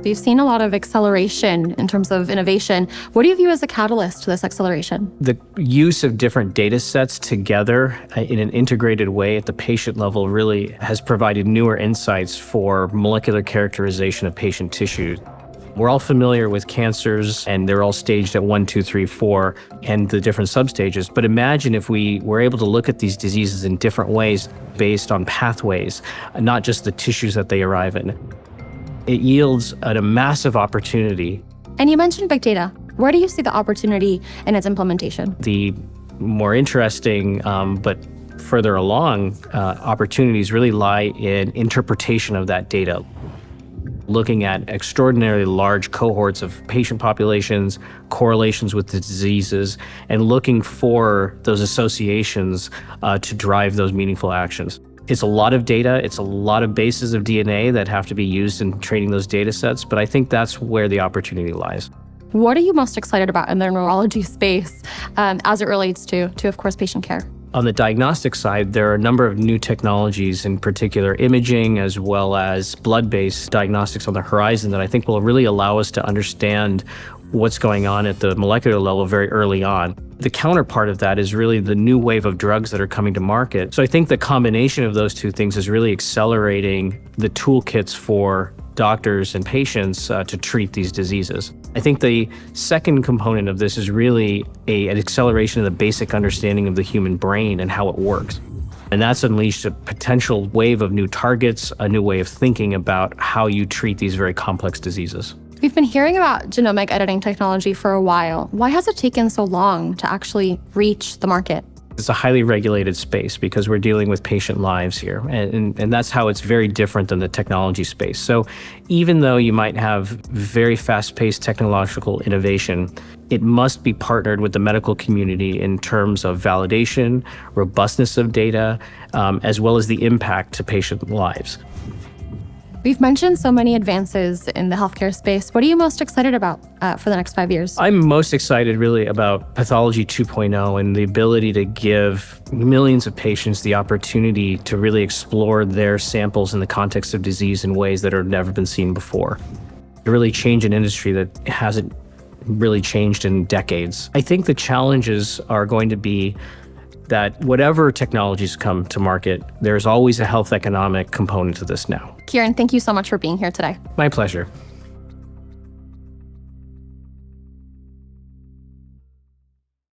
We've seen a lot of acceleration in terms of innovation. What do you view as the catalyst to this acceleration? The use of different data sets together in an integrated way at the patient level really has provided newer insights for molecular characterization of patient tissues. We're all familiar with cancers, and they're all staged at 1, 2, 3, 4, and the different substages. But imagine if we were able to look at these diseases in different ways based on pathways, not just the tissues that they arrive in. It yields a massive opportunity. And you mentioned big data. Where do you see the opportunity in its implementation? The more interesting, but further along, opportunities really lie in interpretation of that data. Looking at extraordinarily large cohorts of patient populations, correlations with the diseases, and looking for those associations to drive those meaningful actions. It's a lot of data, it's a lot of bases of DNA that have to be used in training those data sets, but I think that's where the opportunity lies. What are you most excited about in the neurology space as it relates to, of course, patient care? On the diagnostic side, there are a number of new technologies, in particular imaging as well as blood-based diagnostics on the horizon that I think will really allow us to understand what's going on at the molecular level very early on. The counterpart of that is really the new wave of drugs that are coming to market. So I think the combination of those two things is really accelerating the toolkits for doctors and patients to treat these diseases. I think the second component of this is really an acceleration of the basic understanding of the human brain and how it works. And that's unleashed a potential wave of new targets, a new way of thinking about how you treat these very complex diseases. We've been hearing about genomic editing technology for a while. Why has it taken so long to actually reach the market? It's a highly regulated space because we're dealing with patient lives here. And that's how it's very different than the technology space. So even though you might have very fast-paced technological innovation, it must be partnered with the medical community in terms of validation, robustness of data, as well as the impact to patient lives. We've mentioned so many advances in the healthcare space. What are you most excited about for the next 5 years? I'm most excited really about Pathology 2.0 and the ability to give millions of patients the opportunity to really explore their samples in the context of disease in ways that have never been seen before. To really change an industry that hasn't really changed in decades. I think the challenges are going to be that whatever technologies come to market, there's always a health economic component to this now. Kieren, thank you so much for being here today. My pleasure.